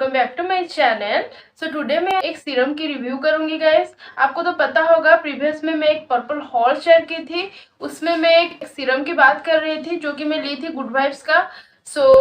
Welcome back to my channel. So today मैं एक serum की रिव्यू करूंगी गाइस। आपको तो पता होगा प्रीवियस में मैं एक पर्पल हॉल शेयर की थी, उसमें मैं एक सीरम की बात कर रही थी जो कि मैं ली थी गुड वाइब्स का।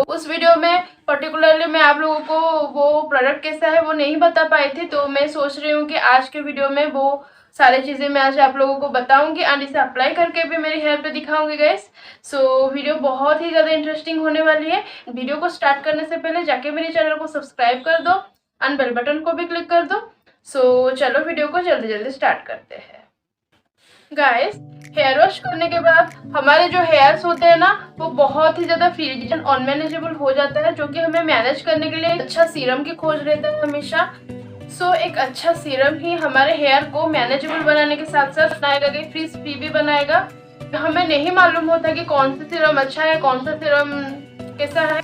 उस वीडियो में पर्टिकुलरली मैं आप लोगों को वो प्रोडक्ट कैसा है वो नहीं बता पाई थी, तो मैं सोच रही हूँ कि आज के वीडियो में वो सारी चीज़ें मैं आज आप लोगों को बताऊंगी एंड इसे अप्लाई करके भी मेरी हेयर पे दिखाऊंगी गाइस। वीडियो बहुत ही ज़्यादा इंटरेस्टिंग होने वाली है। वीडियो को स्टार्ट करने से पहले जाके मेरे चैनल को सब्सक्राइब कर दो एंड बेल बटन को भी क्लिक कर दो। चलो वीडियो को जल्दी जल्दी स्टार्ट करते हैं गाइस। हेयर वॉश करने के बाद हमारे जो हेयर्स होते हैं ना वो बहुत ही ज़्यादा फ्रीज एंड अनमैनेजेबल हो जाता है, जो कि हमें मैनेज करने के लिए अच्छा सीरम की खोज रहता है हमेशा। एक अच्छा सीरम ही हमारे हेयर को मैनेजेबल बनाने के साथ साथ बनाएगा कि फ्रीज फ्री भी बनाएगा। हमें नहीं मालूम होता कि कौन सा सीरम अच्छा है, कौन सा सीरम कैसा है।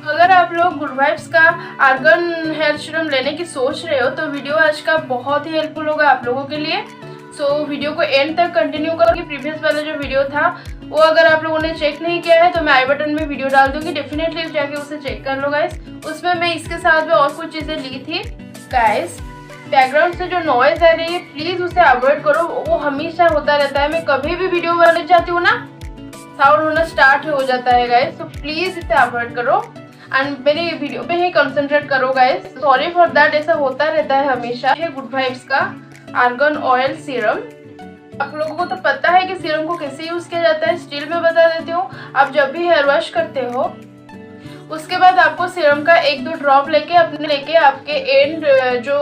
अगर आप लोग गुड वाइब्स का आर्गन हेयर सीरम लेने की सोच रहे हो तो वीडियो आज का बहुत ही हेल्पफुल होगा आप लोगों के लिए। वीडियो को एंड तक कंटिन्यू करो। प्रीवियस वाला जो वीडियो था वो अगर आप लोगों ने चेक नहीं किया है तो मैं आई बटन में वीडियो डाल दूंगी, डेफिनेटली जाके उसे चेक कर लो गाइस। उसमें मैं इसके साथ में और कुछ चीज़ें ली थी गाइस। बैकग्राउंड से जो नॉइज आ रही है प्लीज उसे अवॉइड करो, वो हमेशा होता रहता है। मैं कभी भी वीडियो बनाने जाती हूँ ना साउंड होना स्टार्ट हो जाता है गाइस, तो प्लीज इसे अवॉइड करो एंड मेरी वीडियो पे ही कंसंट्रेट करो गाइस। सॉरी फॉर दैट, ऐसा होता रहता है हमेशा। है गुड वाइब्स का आर्गन ऑयल सीरम। आप लोगों को तो पता है कि सीरम को कैसे यूज किया जाता है, स्टिल में बता देती हूँ। आप जब भी हेयर वॉश करते हो उसके बाद आपको सीरम का 1-2 ड्रॉप लेके आपके एंड जो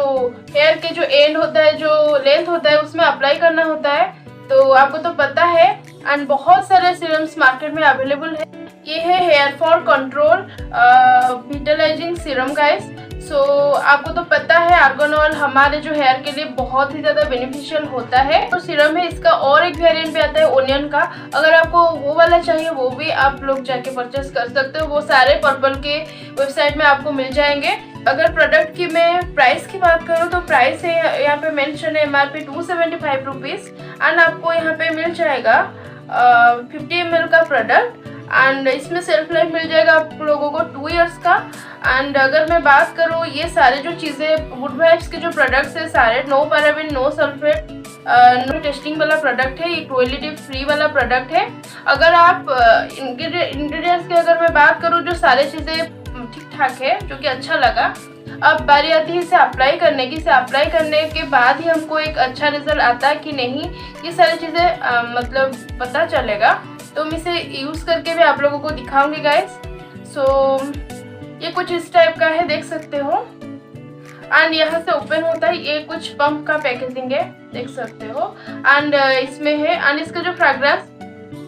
हेयर के जो एंड होता है, जो लेंथ होता है उसमें अप्लाई करना होता है। तो आपको तो पता है एंड बहुत सारे सीरम्स मार्केट में अवेलेबल है। ये है hair fall control vitalising serum guys. आपको तो पता है आर्गन ऑयल हमारे जो हेयर के लिए बहुत ही ज़्यादा बेनिफिशियल होता है। तो सीरम है, इसका और एक वेरिएंट भी आता है ओनियन का। अगर आपको वो वाला चाहिए वो भी आप लोग जाके परचेस कर सकते हो, वो सारे पर्पल के वेबसाइट में आपको मिल जाएंगे। अगर प्रोडक्ट की मैं प्राइस की बात करूँ तो प्राइस है यहाँ पे मेंशन है MRP 275 रुपीज़ एंड आपको यहाँ पे मिल जाएगा 50 ml का प्रोडक्ट एंड इसमें सेल्फ लाइफ मिल जाएगा आप लोगों को 2 इयर्स का। एंड अगर मैं बात करूँ ये सारे जो चीज़ें गुड वाइब्स के जो प्रोडक्ट्स है सारे no paraben no sulphate no testing वाला प्रोडक्ट है, ये क्रुएल्टी फ्री वाला प्रोडक्ट है। अगर आप इंग्रेडिएंट्स की अगर मैं बात करूँ जो सारी चीज़ें ठीक ठाक है, जो कि अच्छा लगा। अब बारी आती है इसे अप्लाई करने की। इसे अप्लाई करने के बाद ही हमको एक अच्छा रिजल्ट आता है कि नहीं, ये सारी चीज़ें मतलब पता चलेगा। तो मैं इसे यूज़ करके भी आप लोगों को दिखाऊंगी गाइस। ये कुछ इस टाइप का है, देख सकते हो एंड यहाँ से ओपन होता है। ये कुछ पंप का पैकेजिंग है, देख सकते हो एंड इसमें है। एंड इसका जो फ्रेग्रेंस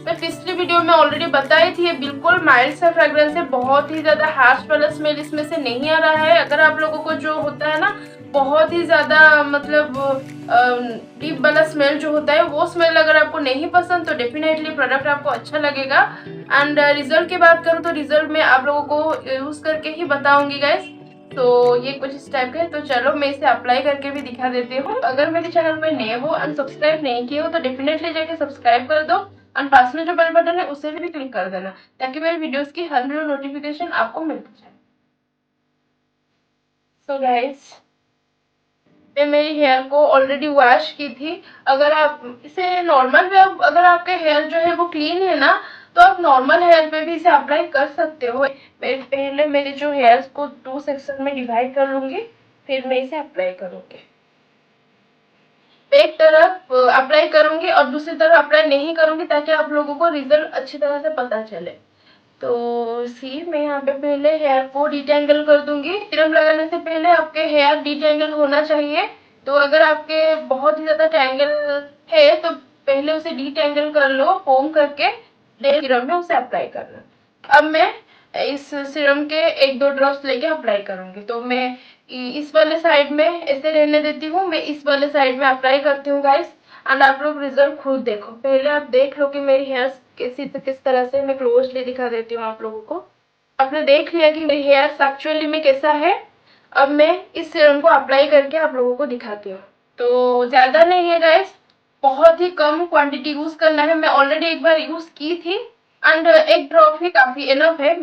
मैं पिछली वीडियो में ऑलरेडी बताई थी, ये बिल्कुल माइल्ड सा फ्रेग्रेंस है, बहुत ही ज़्यादा हार्श वाला स्मेल इसमें से नहीं आ रहा है। अगर आप लोगों को जो होता है ना बहुत ही ज़्यादा मतलब डीप वाला स्मेल जो होता है वो स्मेल अगर आपको नहीं पसंद तो डेफिनेटली प्रोडक्ट आपको अच्छा लगेगा। एंड रिजल्ट की बात करूँ तो रिजल्ट मैं आप लोगों को यूज़ करके ही बताऊंगी गाइस। ये कुछ इस टाइप का है। तो चलो मैं इसे अप्लाई करके भी दिखा देती हूँ। अगर मेरे चैनल में नए हो एंड सब्सक्राइब नहीं किए हो तो डेफिनेटली जाके सब्सक्राइब कर दो एंड पास में जो बेल बटन है उसे भी क्लिक कर देना ताकि मेरे वीडियोस की हर नोटिफिकेशन आपको मिलती जाए। गाइस मैं मेरी हेयर को ऑलरेडी वॉश की थी। अगर आप इसे नॉर्मल वे अगर आपके हेयर जो है वो क्लीन है ना तो आप नॉर्मल हेयर पे भी इसे अप्लाई कर सकते हो। मैं पहले मेरे जो हेयर्स को 2 सेक्शन में डिवाइड कर लूंगी, फिर मैं इसे अप्लाई करूंगी। एक तरफ अप्लाई करूंगी और दूसरी तरफ अप्लाई नहीं करूंगी ताकि आप लोगों को रिजल्ट अच्छी तरह से पता चले। मैं यहाँ पे पहले हेयर को डिटेंगल कर दूंगी। सीरम लगाने से पहले आपके हेयर डिटेंगल होना चाहिए। तो अगर आपके बहुत ही ज्यादा टैंगल है तो पहले उसे डिटेंगल कर लो कोम करके, फिर सीरम में उसे अप्लाई करना। अब मैं इस सीरम के 1-2 ड्रॉप्स लेके अप्लाई करूंगी। तो मैं इस वाले साइड में ऐसे रहने देती हूँ, मैं इस वाले साइड में अप्लाई करती हूँ गाइस एंड आप लोग रिजल्ट खुद देखो। पहले आप देख लो कि मेरी हेयर्स किस तरह से, मैं क्लोजली दिखा देती हूँ आप लोगों को। आपने देख लिया कि मेरी हेयर्स एक्चुअली में कैसा है। अब मैं इस सीरम को अप्लाई करके आप लोगों को दिखाती हूँ। तो ज्यादा नहीं है गाइस, बहुत ही कम क्वांटिटी यूज करना है। मैं ऑलरेडी एक बार यूज की थी एंड 1 ड्रॉप ही काफी इनफ है।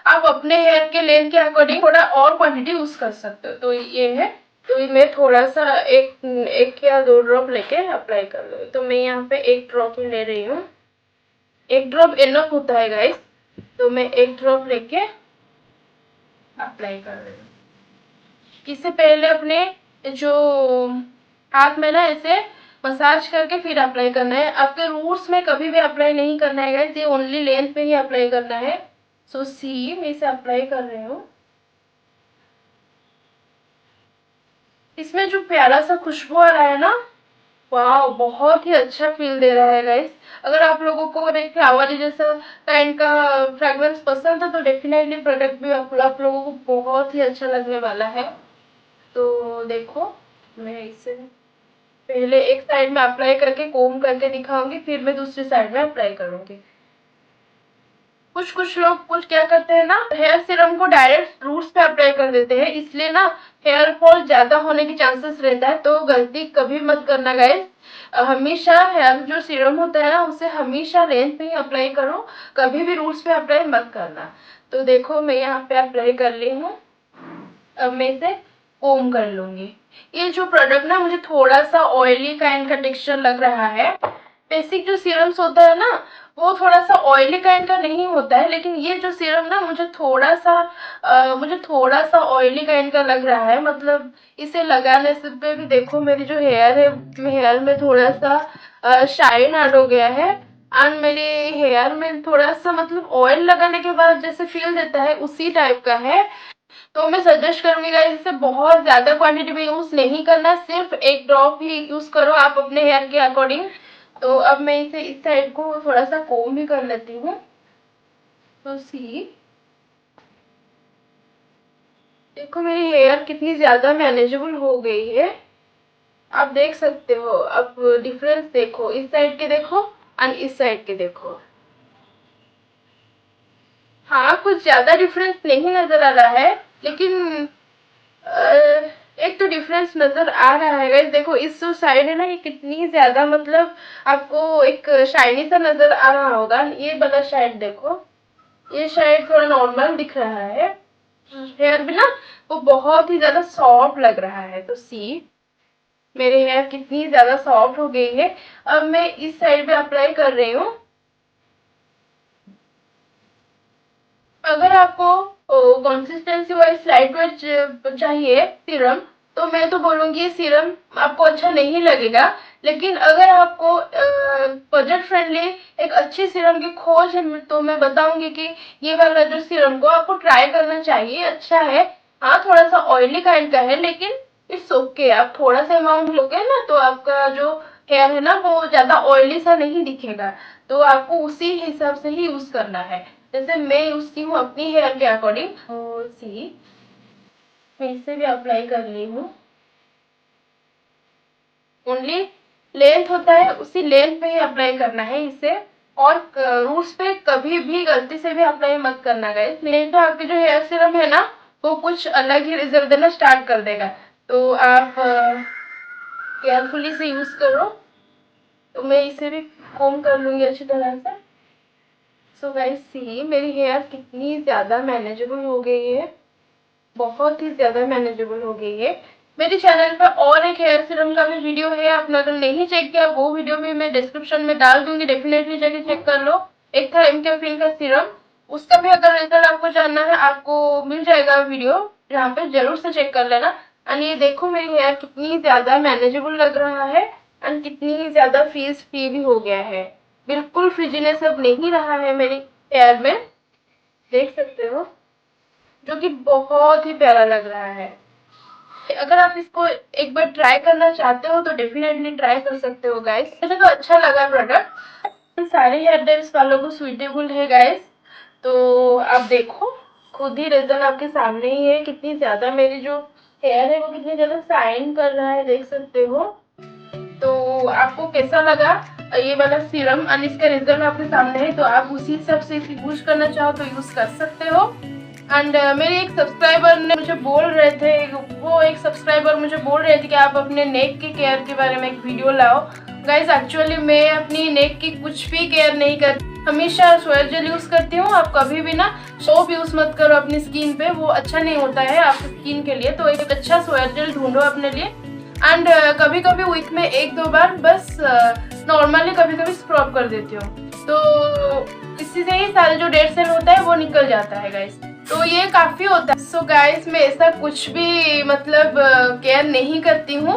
आप अपने हेयर के लेंथ के अकॉर्डिंग थोड़ा और क्वांटिटी यूज कर सकते हो। तो ये है, तो मैं थोड़ा सा एक या 2 ड्रॉप लेके अप्लाई कर लूँ। तो मैं यहाँ पे 1 ड्रॉप ही ले रही हूँ। 1 ड्रॉप इनफ होता है गाइस, तो मैं 1 ड्रॉप लेके अप्लाई कर रही हूँ। इससे पहले अपने जो हाथ में ना ऐसे मसाज करके फिर अप्लाई करना है। आपके रूट्स में कभी भी अप्लाई नहीं करना है गाइस, ये ओनली लेंथ पे ही अप्लाई करना है। सो सी मैं इसे अप्लाई कर रही हूँ। इसमें जो प्यारा सा खुशबू आ रहा है ना, वाह, बहुत ही अच्छा फील दे रहा है गाइस। अगर आप लोगों को एक फ्लावर जैसा काइंड का फ्रेग्रेंस पसंद है तो डेफिनेटली प्रोडक्ट भी आप लोगों को बहुत ही अच्छा लगने वाला है। तो देखो, मैं इसे पहले एक साइड में अप्लाई करके कोम करके दिखाऊंगी, फिर मैं दूसरी साइड में अप्लाई करूंगी। कुछ कुछ लोग कुछ क्या करते हैं ना, हेयर सीरम को डायरेक्ट रूट्स पे अप्लाई कर देते हैं, इसलिए ना हेयर फॉल ज्यादा होने की चांसेस रहता है। तो गलती कभी मत करना गाइस। हमेशा हेयर जो सीरम होता है ना उसे हमेशा लेंथ पे ही अप्लाई करो, कभी भी रूट्स पे अप्लाई मत करना। तो देखो मैं यहाँ पे अप्लाई कर ली हूँ। अब मैं इसे कोम कर लूंगी। ये जो प्रोडक्ट ना मुझे थोड़ा सा ऑयली काइंड का टेक्सचर लग रहा है। बेसिक जो सीरम्स होता है ना वो थोड़ा सा ऑयली काइंड का नहीं होता है, लेकिन ये जो सीरम ना मुझे थोड़ा सा ऑयली काइंड का लग रहा है। मतलब इसे लगाने से पे भी देखो मेरी जो हेयर है, हेयर में थोड़ा सा शाइन ऐड हो गया है। एंड मेरे हेयर में थोड़ा सा मतलब ऑयल लगाने के बाद जैसे फील देता है उसी टाइप का है। तो मैं सजेस्ट करूंगी गाइस इसे बहुत ज्यादा क्वांटिटी में यूज नहीं करना, सिर्फ 1 ड्रॉप ही यूज करो आप अपने हेयर के अकॉर्डिंग। तो अब मैं इसे इस साइड को थोड़ा सा कोम भी कर लेती हूँ। तो सी देखो मेरी हेयर कितनी ज्यादा मैनेजेबल हो गई है। आप देख सकते हो, अब डिफरेंस देखो, इस साइड के देखो और इस साइड के देखो। हाँ, कुछ ज्यादा डिफरेंस नहीं नजर आ रहा है, लेकिन एक तो डिफरेंस नजर आ रहा है गाइस। देखो इस जो साइड है ना ये कितनी ज्यादा मतलब आपको एक शाइनी सा नजर आ रहा होगा। ये वाला साइड देखो, ये साइड थोड़ा नॉर्मल दिख रहा है। हेयर भी ना वो बहुत ही ज्यादा सॉफ्ट लग रहा है। तो सी मेरे हेयर कितनी ज्यादा सॉफ्ट हो गई है। अब मैं इस साइड पे अप्लाई कर रही हूँ। अगर आपको कंसिस्टेंसी वाइज लाइट वेट चाहिए सीरम, तो मैं तो बोलूंगी सीरम आपको अच्छा नहीं लगेगा। लेकिन अगर आपको बजट फ्रेंडली एक अच्छी सीरम की खोज है तो मैं बताऊंगी कि ये वाला जो सीरम को आपको ट्राई करना चाहिए, अच्छा है। हाँ, थोड़ा सा ऑयली काइंड का है, लेकिन इट्स ओके। आप थोड़ा सा अमाउंट लोगे ना तो आपका जो हेयर है ना वो ज्यादा ऑयली सा नहीं दिखेगा। तो आपको उसी हिसाब से ही यूज करना है, जैसे मैं यूज की हूँ अपनी हेयर के अकॉर्डिंग। और सी मैं इसे भी अप्लाई कर ली हूँ। ओनली लेंथ होता है उसी लेंथ पे ही अप्लाई करना है इसे, और रूट्स पे कभी भी गलती से भी अप्लाई मत करना गाइस, नहीं तो आपके जो हेयर सीरम है ना वो कुछ अलग ही रिजल्ट देना स्टार्ट कर देगा। तो आप केयरफुली से यूज करो। तो मैं इसे भी कोम कर लूंगी अच्छी तरह से। सो गाइस सी मेरी हेयर कितनी ज्यादा मैनेजेबल हो गई है, बहुत ही ज्यादा मैनेजेबल हो गई है। मेरे चैनल पर और एक हेयर सीरम का भी वीडियो है, आपने अगर नहीं चेक किया वो वीडियो भी मैं डिस्क्रिप्शन में डाल दूंगी, डेफिनेटली जाके चेक कर लो। एक था एमकेफिल का सीरम, उसका भी अगर रिजल्ट आपको जानना है आपको मिल जाएगा वीडियो, जहाँ पे जरूर से चेक कर लेना। एंड ये देखो मेरी हेयर कितनी ज्यादा मैनेजेबल लग रहा है एंड कितनी ज्यादा फ्रीज फ्री भी हो गया है। बिल्कुल फ्रिजीनेस अब नहीं रहा है मेरी हेयर में, देख सकते हो, जो कि बहुत ही प्यारा लग रहा है। अगर आप इसको एक बार ट्राई करना चाहते हो तो डेफिनेटली ट्राई कर सकते हो गाइस। मुझे तो अच्छा लगा प्रोडक्ट, सारे हेयर टाइप्स वालों को सुइटेबल है गाइस। तो आप देखो खुद ही रिजल्ट आपके सामने ही है, कितनी ज्यादा मेरी जो हेयर है वो कितनी ज्यादा शाइन कर रहा है, देख सकते हो। तो आपको कैसा लगा ये वाला सीरम और इसका रिजल्ट आपके सामने है, तो आप उसी हिसाब से इसे यूज करना चाहो तो यूज कर सकते हो। एंड मेरे एक सब्सक्राइबर ने मुझे बोल रहे थे, वो एक सब्सक्राइबर मुझे बोल रहे थे कि आप अपने नेक की केयर के बारे में एक वीडियो लाओ। गाइस एक्चुअली मैं अपनी नेक की कुछ भी केयर नहीं करती, हमेशा सोया जेल यूज करती हूँ। आप कभी भी ना सोप यूज मत करो अपनी स्किन पे, वो अच्छा नहीं होता है आपकी स्किन के लिए। तो एक अच्छा सोया जेल ढूंढो अपने लिए। एंड कभी कभी वीक में 1-2 बार बस नॉर्मली कभी कभी स्क्रब कर देती हूँ, तो इसी से ही सारे जो डेड सेल होता है वो निकल जाता है गाइस। तो ये काफ़ी होता है। सो गाइस मैं ऐसा कुछ भी मतलब केयर नहीं करती हूँ।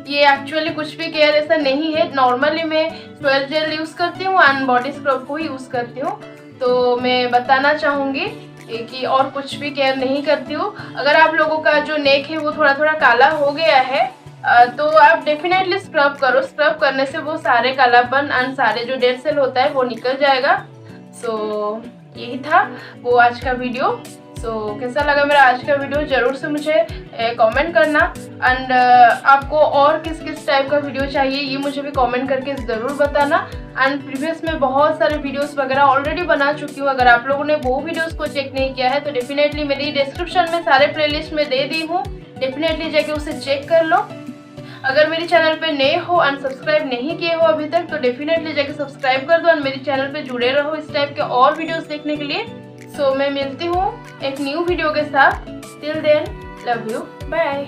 ये एक्चुअली कुछ भी केयर ऐसा नहीं है। नॉर्मली मैं सोया जेल यूज़ करती हूँ एंड बॉडी स्क्रब को ही यूज़ करती हूँ। तो मैं बताना चाहूँगी कि और कुछ भी केयर नहीं करती हूँ। अगर आप लोगों का जो नेक है वो थोड़ा थोड़ा काला हो गया है तो आप डेफिनेटली स्क्रब करो। स्क्रब करने से वो सारे कालापन एंड सारे जो डेड सेल होता है वो निकल जाएगा। सो यही था वो आज का वीडियो। सो कैसा लगा मेरा आज का वीडियो ज़रूर से मुझे कमेंट करना। एंड आपको और किस किस टाइप का वीडियो चाहिए ये मुझे भी कमेंट करके ज़रूर बताना। एंड प्रीवियस में बहुत सारे वीडियोस वगैरह ऑलरेडी बना चुकी हूँ। अगर आप लोगों ने वो वीडियोस को चेक नहीं किया है तो डेफिनेटली मेरी डिस्क्रिप्शन में सारे प्लेलिस्ट में दे दी हूँ, डेफिनेटली जाके उसे चेक कर लो। अगर मेरे चैनल पे नए हो एंड सब्सक्राइब नहीं किए हो अभी तक तो डेफिनेटली जाके सब्सक्राइब कर दो एंड मेरे चैनल पे जुड़े रहो इस टाइप के और वीडियोस देखने के लिए। सो मैं मिलती हूँ एक न्यू वीडियो के साथ। Till then love you, bye.